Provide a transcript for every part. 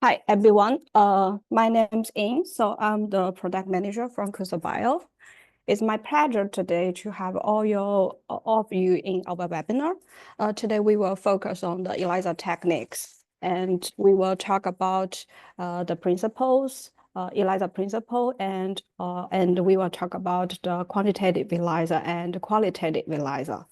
Hi, everyone. My name's In, so I'm the product manager from CUSABIO. It's my pleasure today to have all of you in our webinar. Today we will focus on the ELISA techniques, and we will talk about the principles, ELISA principle, and we will talk about the quantitative ELISA and qualitative ELISA.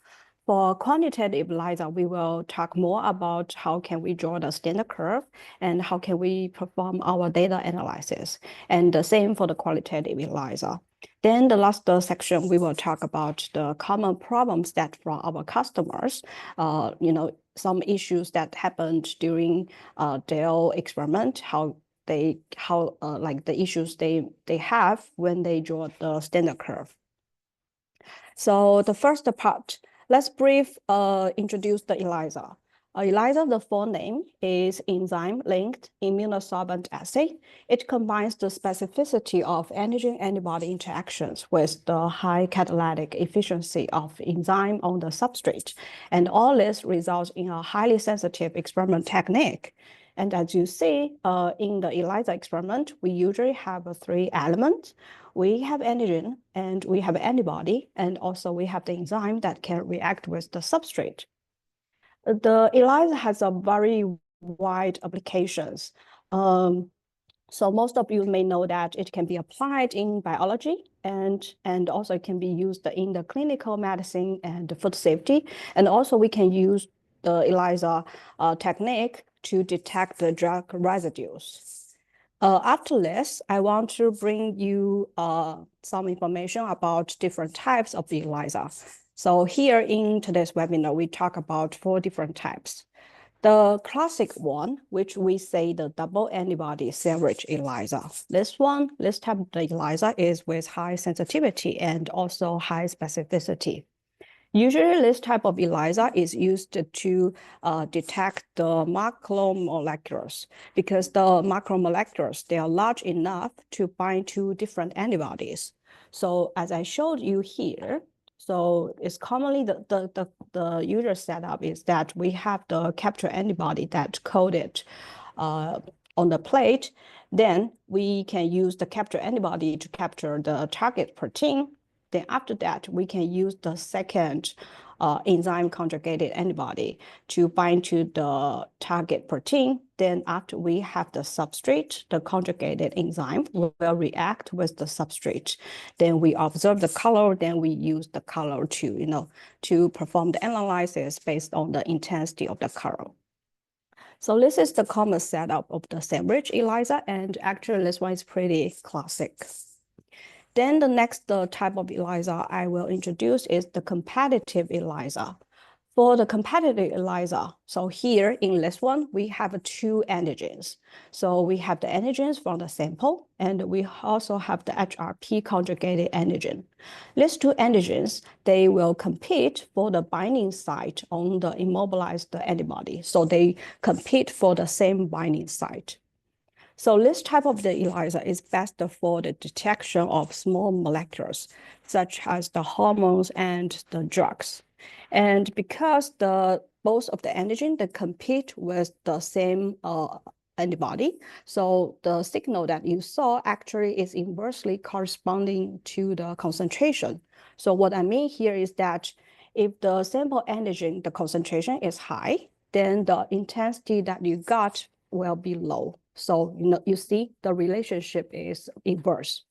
For quantitative ELISA, we will talk more about how can we draw the standard curve and how can we perform our data analysis. And the same for the qualitative ELISA. Then the last section, we will talk about the common problems that from our customers, some issues that happened during their experiment, like the issues they have when they draw the standard curve. So the first part, let's introduce the ELISA. ELISA, the full name is enzyme-linked immunosorbent assay. It combines the specificity of antigen-antibody interactions with the high catalytic efficiency of enzyme on the substrate. And all this results in a highly sensitive experiment technique. And as you see in the ELISA experiment, we usually have three elements. We have antigen, and we have antibody, and also we have the enzyme that can react with the substrate. The ELISA has a very wide applications. So most of you may know that it can be applied in biology, and also it can be used in the clinical medicine and food safety. And also we can use the ELISA technique to detect the drug residues. After this, I want to bring you some information about different types of ELISA. So here in today's webinar, we talk about 4 different types. The classic one, which we say the double antibody sandwich ELISA. This type of the ELISA is with high sensitivity and also high specificity. Usually, this type of ELISA is used to detect the macromolecules because the macromolecules, they are large enough to bind to different antibodies. So as I showed you here, so it's commonly the usual setup is that we have the capture antibody that's coded on the plate. Then we can use the capture antibody to capture the target protein. Then after that, we can use the second enzyme conjugated antibody to bind to the target protein. Then after we have the substrate, the conjugated enzyme will react with the substrate. Then we observe the color, then we use the color to perform the analysis based on the intensity of the color. So this is the common setup of the sandwich ELISA, and actually this one is pretty classic. Then the next type of ELISA I will introduce is the competitive ELISA. For the competitive ELISA, so here in this one, we have 2 antigens. So we have the antigens from the sample, and we also have the HRP conjugated antigen. These 2 antigens, they will compete for the binding site on the immobilized antibody. So they compete for the same binding site. So this type of the ELISA is best for the detection of small molecules, such as the hormones and the drugs. And because both of the antigen, they compete with the same antibody, so the signal that you saw actually is inversely corresponding to the concentration. So what I mean here is that if the sample antigen, the concentration is high, then the intensity that you got will be low. So you see the relationship is inverse.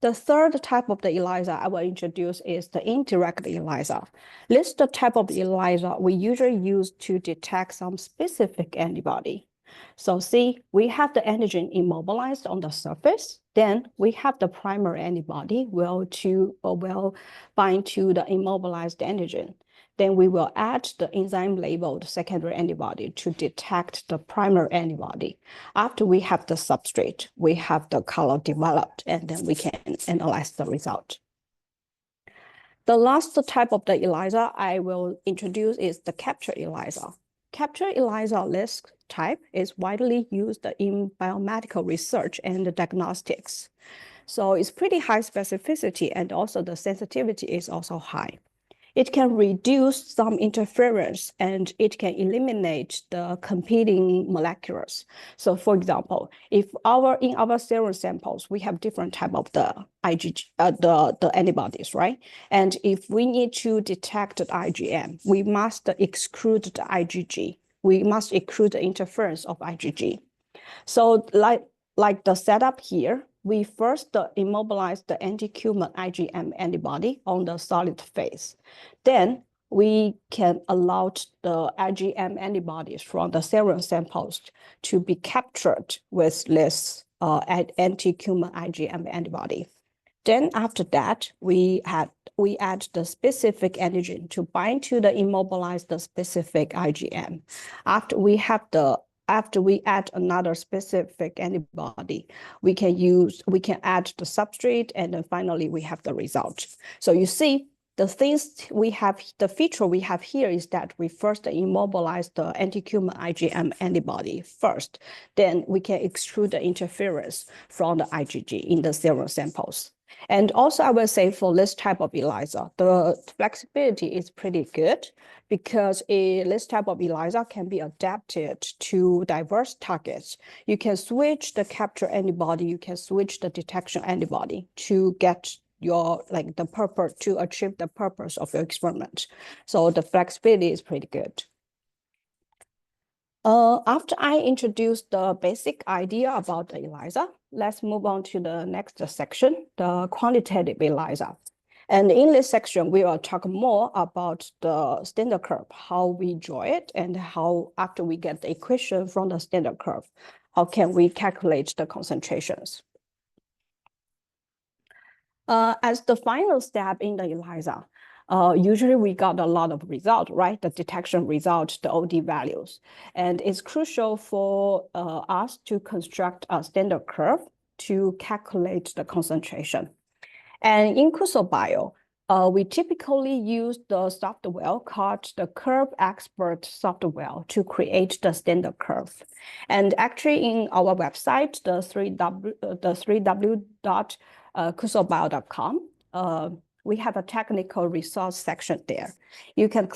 The third type of the ELISA I will introduce is the indirect ELISA. This is the type of ELISA we usually use to detect some specific antibody. So see, we have the antigen immobilized on the surface. Then we have the primary antibody will bind to the immobilized antigen. Then we will add the enzyme-labeled secondary antibody to detect the primary antibody. After we have the substrate, we have the color developed, and then we can analyze the result. The last type of the ELISA I will introduce is the capture ELISA. Capture ELISA, this type is widely used in biomedical research and diagnostics. So it's pretty high specificity, and also the sensitivity is also high. it can reduce some interference and it can eliminate the competing molecules. So for example, if in our serum samples, we have different type of the IgG, the antibodies, right? And if we need to detect the IgM, we must exclude the IgG. We must exclude the interference of IgG. So like the setup here, we first immobilize the anti-human IgM antibody on the solid phase. Then we can allow the IgM antibodies from the serum samples to be captured with this anti-human IgM antibody. Then after that, we add the specific antigen to bind to the immobilized specific IgM. After we add another specific antibody, we can add the substrate, and then finally we have the result. So you see, the feature we have here is that we first immobilize the anti-human IgM antibody first, then we can exclude the interference from the IgG in the serum samples. And also, I will say for this type of ELISA, the flexibility is pretty good because this type of ELISA can be adapted to diverse targets. You can switch the capture antibody, you can switch the detection antibody to get your to achieve the purpose of your experiment. So the flexibility is pretty good. After I introduce the basic idea about the ELISA, let's move on to the next section, the quantitative ELISA. And in this section, we will talk more about the standard curve, how we draw it, and how after we get the equation from the standard curve, how can we calculate the concentrations. As the final step in the ELISA, usually we got a lot of result, right? The detection result, the OD values. And it's crucial for us to construct a standard curve to calculate the concentration. And in CUSABIO, we typically use the software called the Curve Expert software to create the standard curve. And actually in our website, the 3w.cusabio.com, we have a technical resource section there. You can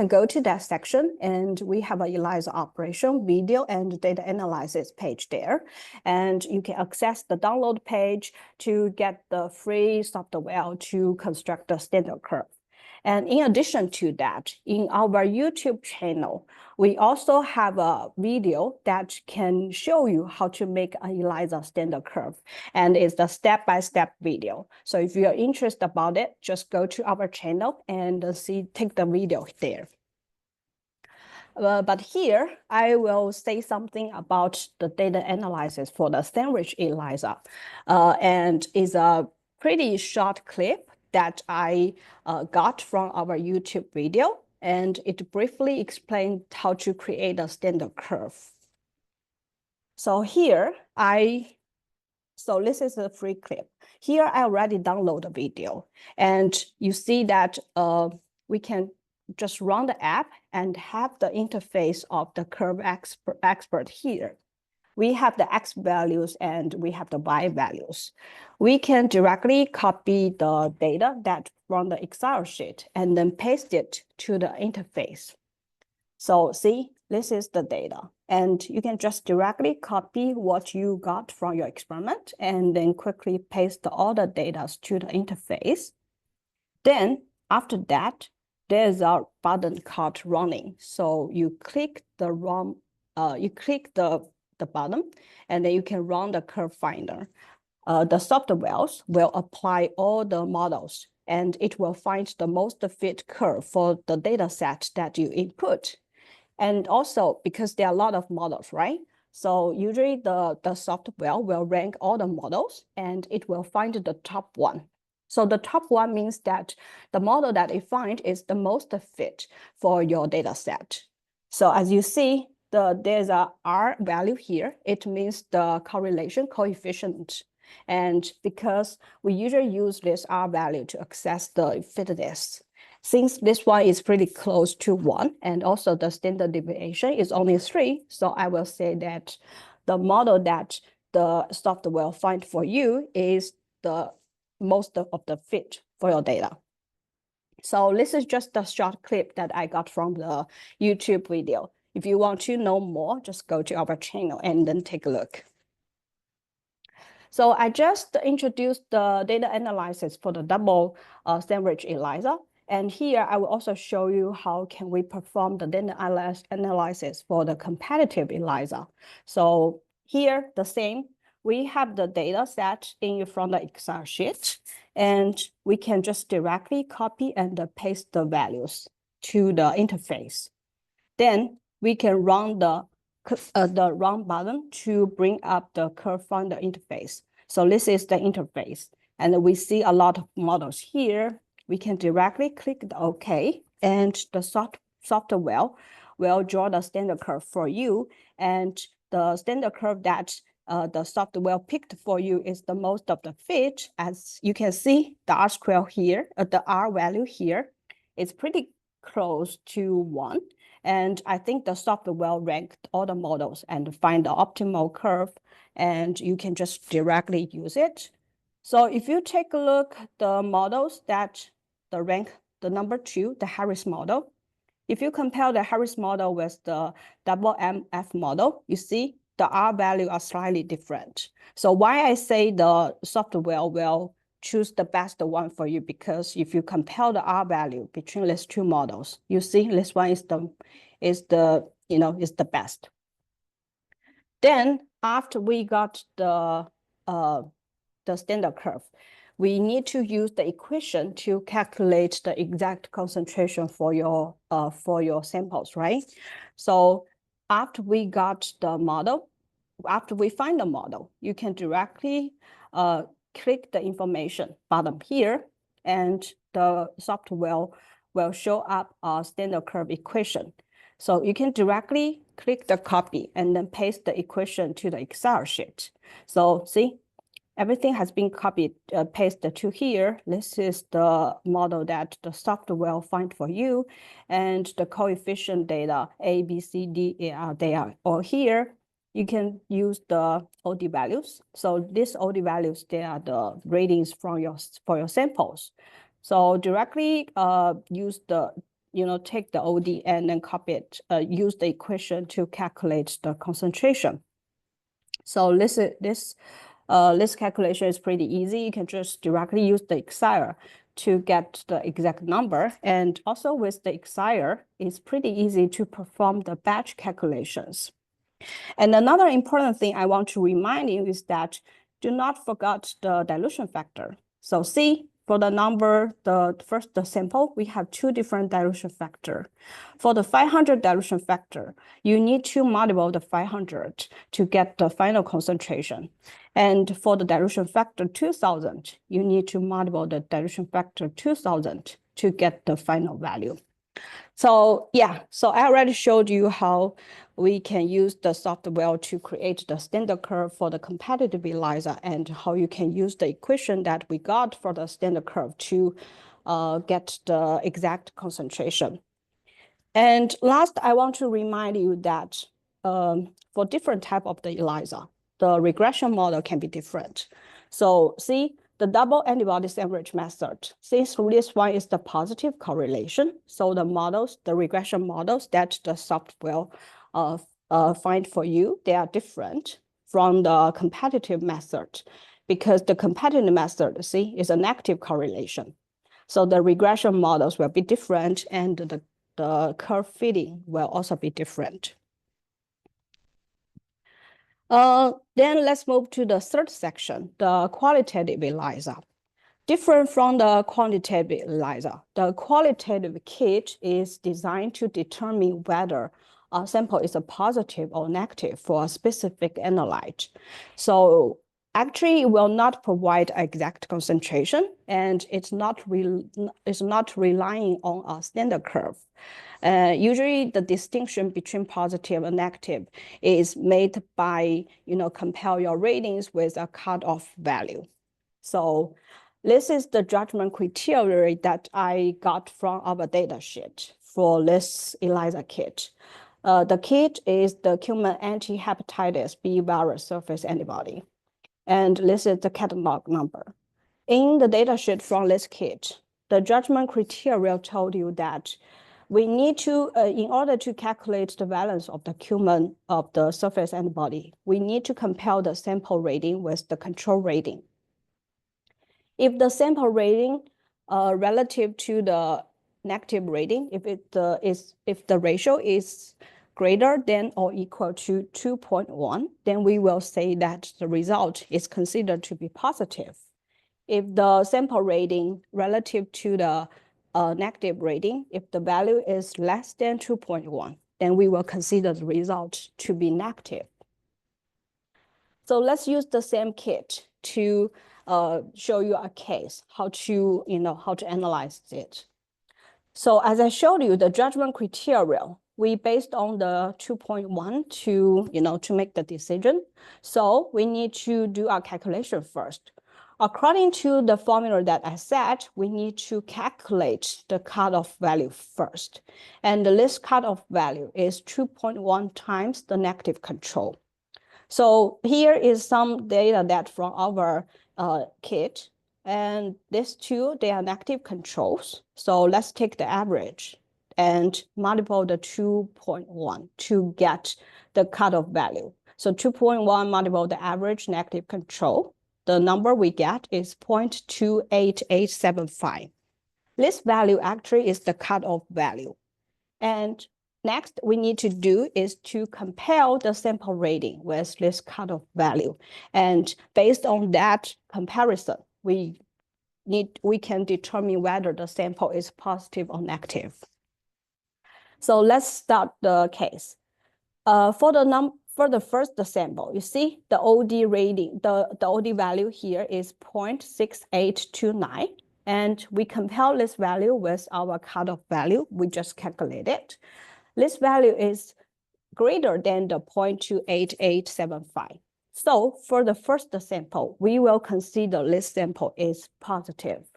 go to that section, and we have a ELISA operation video and data analysis page there. And you can access the download page to get the free software to construct the standard curve. And in addition to that, in our YouTube channel, we also have a video that can show you how to make an ELISA standard curve. And it's the step-by-step video. So if you're interested about it, just go to our channel and take the video there. But here, I will say something about the data analysis for the sandwich ELISA. And it's a pretty short clip that I got from our YouTube video, and it briefly explained how to create a standard curve. So here, so this is a free clip. Here, I already downloaded the video, and you see that we can just run the app and have the interface of the curve expert here. We have the X values and we have the Y values. We can directly copy the data that from the Excel sheet and then paste it to the interface. So see, this is the data. And you can just directly copy what you got from your experiment and then quickly paste all the data to the interface. Then after that, there's a button called running. So you click the button, and then you can run the curve finder. The software will apply all the models, and it will find the most fit curve for the data set that you input. And also, because there are a lot of models, right? So usually the software will rank all the models, and it will find the top one. So the top one means that the model that it finds is the most fit for your data set. So as you see, there's a R value here. It means the correlation coefficient. And because we usually use this R value to access the fitness, since this one is pretty close to 1, and also the standard deviation is only 3, so I will say that the model that the software will find for you is the most of the fit for your data. So this is just a short clip that I got from the YouTube video. If you want to know more, just go to our channel and then take a look. So I just introduced the data analysis for the double sandwich ELISA. And here I will also show you how can we perform the data analysis for the competitive ELISA. So here, the same. We have the data set in from the Excel sheet, and we can just directly copy and paste the values to the interface. Then we can run the run button to bring up the curve from the interface. So this is the interface, and we see a lot of models here. We can directly click the OK, and the software will draw the standard curve for you. And the standard curve that the software picked for you is the most of the fit. As you can see, the R square here, the R value here is pretty close to 1. And I think the software will rank all the models and find the optimal curve, and you can just directly use it. So if you take a look at the models that the rank the number 2, the Harris model, if you compare the Harris model with the double MF model, you see the R value are slightly different. So why I say the software will choose the best one for you, because if you compare the R value between these two models, you see this one is the best. Then after we got the standard curve, we need to use the equation to calculate the exact concentration for your samples, right? So after we got the model, after we find the model, you can directly click the information bottom here, and the software will show up a standard curve equation. So you can directly click the copy and then paste the equation to the Excel sheet. So see, everything has been copied, pasted to here. This is the model that the software will find for you. And the coefficient data, A, B, C, D, E, they are all here. You can use the OD values. So these OD values, they are the ratings for your samples. So directly use the, take the OD and then copy it, use the equation to calculate the concentration. So this calculation is pretty easy. You can just directly use the Excel to get the exact number. And also with the Excel, it's pretty easy to perform the batch calculations. And another important thing I want to remind you is that do not forget the dilution factor. So see, for the number, the sample, we have 2 different dilution factor. For the 500 dilution factor, you need to multiply the 500 to get the final concentration. And for the dilution factor 2000, you need to multiply the dilution factor 2000 to get the final value. So yeah, so I already showed you how we can use the software to create the standard curve for the competitive ELISA, and how you can use the equation that we got for the standard curve to get the exact concentration. And last, I want to remind you that for different type of the ELISA, the regression model can be different. So see, the double antibody sandwich method, since this one is the positive correlation, so the models, the regression models that the software find for you, they are different from the competitive method, because the competitive method, see, is a negative correlation. So the regression models will be different, and the curve fitting will also be different. Then let's move to the third section, the qualitative ELISA. Different from the quantitative ELISA, the qualitative kit is designed to determine whether a sample is a positive or negative for a specific analyte. So actually, it will not provide exact concentration, and it's not relying on a standard curve. Usually, the distinction between positive and negative is made by compare your ratings with a cutoff value. So this is the judgment criteria that I got from our data sheet for this ELISA kit. The kit is the human anti-hepatitis B virus surface antibody, and this is the catalog number. In the data sheet from this kit, the judgment criteria told you that we need to, in order to calculate the valence of the Q-man of the surface antibody, we need to compare the sample rating with the control rating. If the sample rating relative to the negative rating, if the ratio is greater than or equal to 2.1, then we will say that the result is considered to be positive. If the sample rating relative to the negative rating, if the value is less than 2.1, then we will consider the result to be negative. So let's use the same kit to show you a case, how to analyze it. So as I showed you, the judgment criteria, we based on the 2.1 to make the decision. So we need to do our calculation first. According to the formula that I set, we need to calculate the cutoff value first. And the list cutoff value is 2.1 times the negative control. So here is some data that from our kit. And these two, they are negative controls. So let's take the average and multiply the 2.1 to get the cutoff value. So 2.1 multiple the average negative control. The number we get is 0.28875. This value actually is the cutoff value. And next we need to do is to compare the sample rating with this cutoff value. And based on that comparison, we can determine whether the sample is positive or negative. So let's start the case. For the first sample, you see the OD rating, the OD value here is 0.6829. And we compare this value with our cutoff value we just calculated. This value is greater than the 0.28875. So for the first sample, we will consider this sample is positive.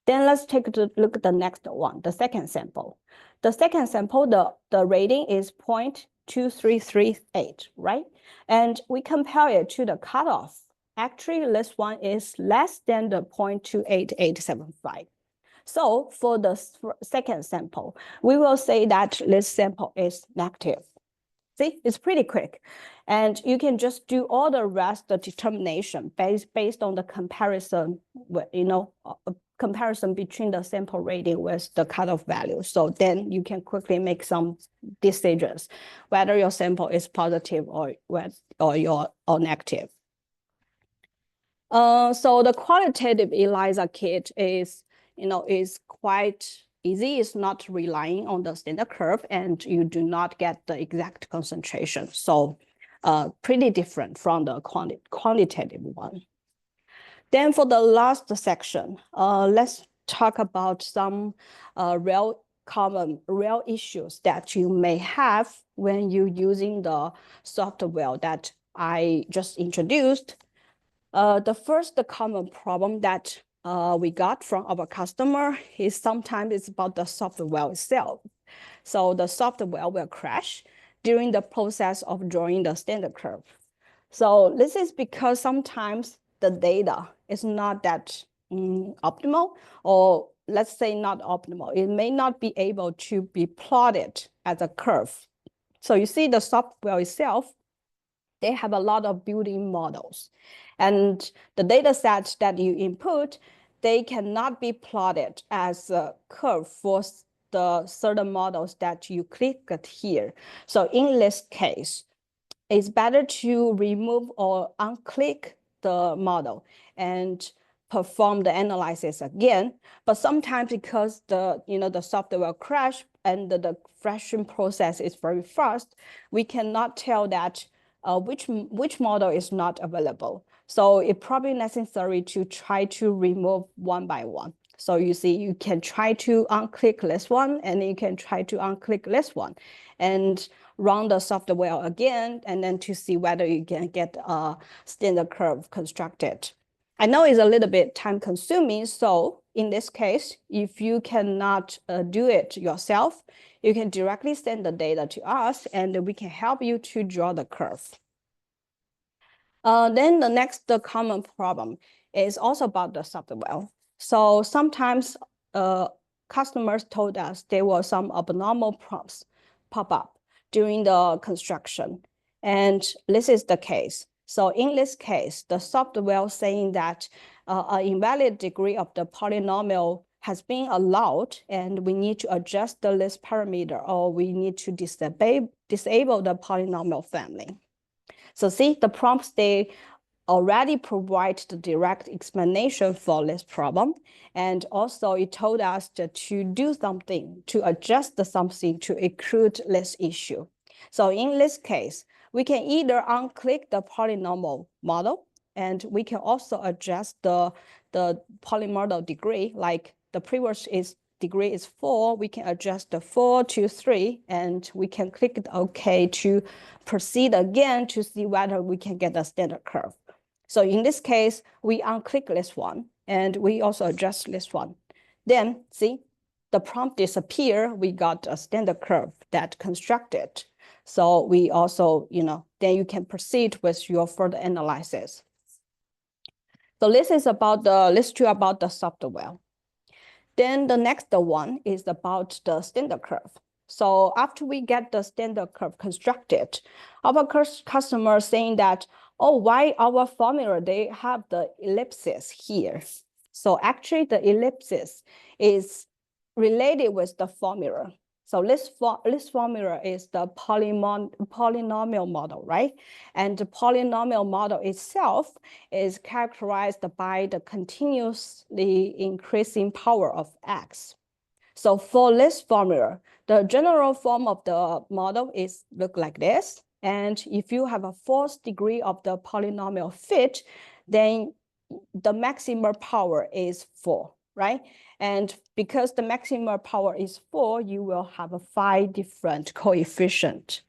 Then let's take a look at the next one, the second sample. The second sample, the rating is 0.2338, right? And we compare it to the cutoff. Actually, this one is less than the 0.28875. So for the second sample, we will say that this sample is negative. See, it's pretty quick. And you can just do all the rest, the determination based on the comparison, comparison between the sample rating with the cutoff value. So then you can quickly make some decisions, whether your sample is positive or negative. So the qualitative ELISA kit is quite easy. It's not relying on the standard curve, and you do not get the exact concentration. So pretty different from the quantitative one. Then for the last section, let's talk about some real issues that you may have when you're using the software that I just introduced. The first common problem that we got from our customer is sometimes it's about the software itself. So the software will crash during the process of drawing the standard curve. So this is because sometimes the data is not that optimal, or let's say not optimal. It may not be able to be plotted as a curve. So you see the software itself, they have a lot of built-in models. And the data sets that you input, they cannot be plotted as a curve for the certain models that you click here. So in this case, it's better to remove or unclick the model and perform the analysis again. But sometimes because the software will crash and the refreshing process is very fast, we cannot tell that which model is not available. So it's probably necessary to try to remove one by one. So you see, you can try to unclick this one, and you can try to unclick this one, and run the software again, and then to see whether you can get a standard curve constructed. I know it's a little bit time consuming. So in this case, if you cannot do it yourself, you can directly send the data to us, and we can help you to draw the curve. Then the next common problem is also about the software. So sometimes customers told us there were some abnormal prompts pop up during the construction. And this is the case. So in this case, the software saying that an invalid degree of the polynomial has been allowed, and we need to adjust the list parameter, or we need to disable the polynomial family. So see, the prompts, they already provide the direct explanation for this problem. And also it told us to do something, to adjust something to include this issue. So in this case, we can either unclick the polynomial model, and we can also adjust the polynomial degree, like the previous degree is 4, we can adjust the 4 to 3, and we can click the OK to proceed again to see whether we can get a standard curve. So in this case, we unclick this one, and we also adjust this one. Then see, the prompt disappear, we got a standard curve that constructed. So we also, then you can proceed with your further analysis. So this is about about the software. Then the next one is about the standard curve. So after we get the standard curve constructed, our customer saying that, oh, why our formula, they have the ellipsis here. So actually the ellipsis is related with the formula. So this formula is the polynomial model, right? And the polynomial model itself is characterized by the continuously increasing power of x. So for this formula, the general form of the model is look like this. And if you have a 4th degree of the polynomial fit, then the maximum power is 4, right? And because the maximum power is 4, you will have 5 different coefficients.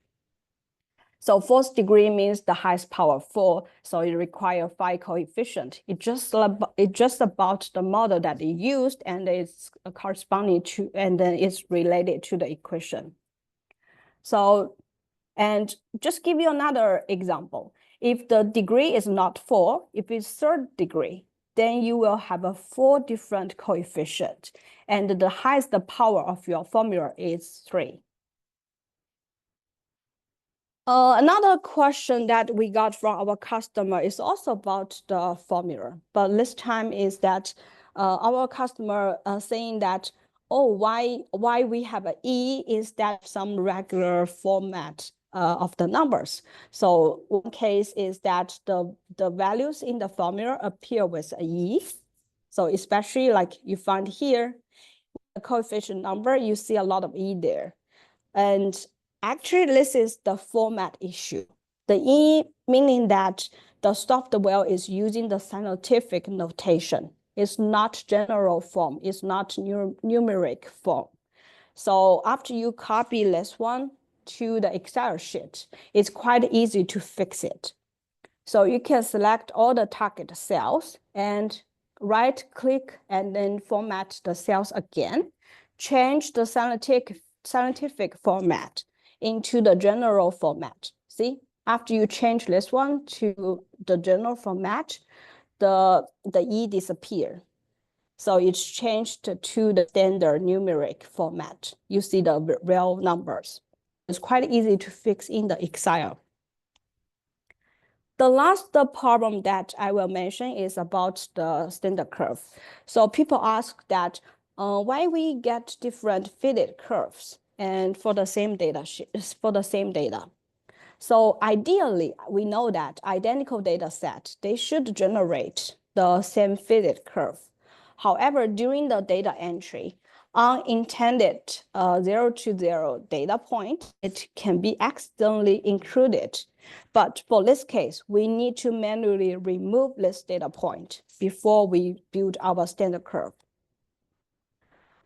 So 4th degree means the highest power 4, so it requires 5 coefficients. It's just about the model that it used, and it's corresponding to, and then it's related to the equation. So, and just give you another example. If the degree is not 4, if it's 3rd degree, then you will have 4 different coefficients, and the highest power of your formula is 3. Another question that we got from our customer is also about the formula, but this time is that our customer saying that, oh, why we have an E instead of some regular format of the numbers. So one case is that the values in the formula appear with an E. So especially like you find here, the coefficient number, you see a lot of E there. And actually, this is the format issue. The E meaning that the software is using the scientific notation. It's not general form. It's not numeric form. So after you copy this one to the Excel sheet, it's quite easy to fix it. So you can select all the target cells and right-click and then format the cells again. Change the scientific format into the general format. See, after you change this one to the general format, the E disappear. So it's changed to the standard numeric format. You see the real numbers. It's quite easy to fix in the Excel. The last problem that I will mention is about the standard curve. So people ask that why we get different fitted curves and for the same data. So ideally, we know that identical data set, they should generate the same fitted curve. However, during the data entry, unintended 0 to 0 data point, it can be accidentally included. But for this case, we need to manually remove this data point before we build our standard curve.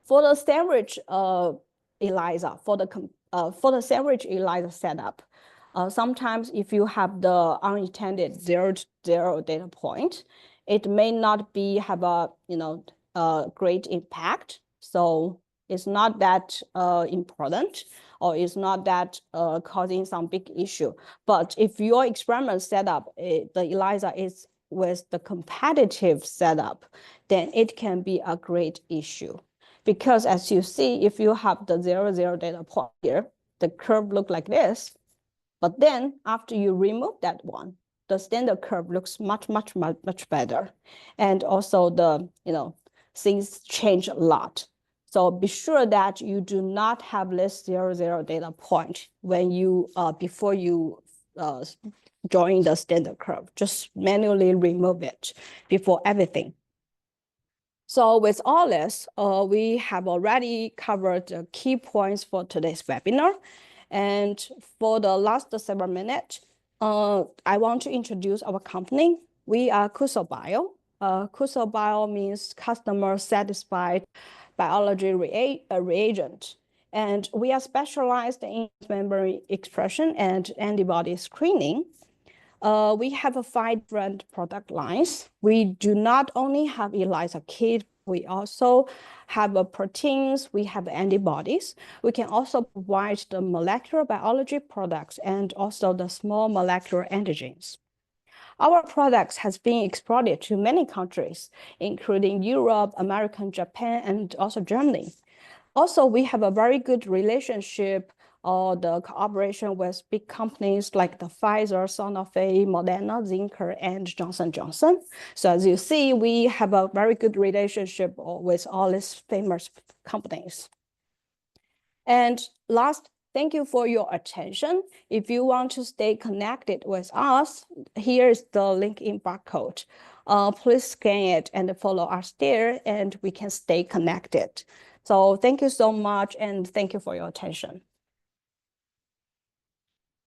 For the sandwich ELISA, for the sandwich ELISA setup, sometimes if you have the unintended 0 to 0 data point, it may not have a great impact. So it's not that important, or it's not that causing some big issue. But if your experiment setup, the ELISA is with the competitive setup, then it can be a great issue. because as you see, if you have the 0, 0 data point here, the curve look like this. But then after you remove that one, the standard curve looks much better. And also the, things change a lot. So be sure that you do not have this 0, 0 data point when you, before you join the standard curve. Just manually remove it before everything. So with all this, we have already covered the key points for today's webinar. And for the last several minutes, I want to introduce our company. We are CUSABIO. CUSABIO means customer satisfied biology reagent. And we are specialized in membrane expression and antibody screening. We have 5 different product lines. We do not only have ELISA kit, we also have proteins, we have antibodies. We can also provide the molecular biology products and also the small molecular antigens. Our products has been exported to many countries, including Europe, America, Japan, and also Germany. Also, we have a very good relationship or the cooperation with big companies like the Pfizer, Sanofi, Moderna, Zinker, and Johnson & Johnson. So as you see, we have a very good relationship with all these famous companies. And last, thank you for your attention. If you want to stay connected with us, here is the link in barcode. Please scan it and follow us there, and we can stay connected. So thank you so much, and thank you for your attention.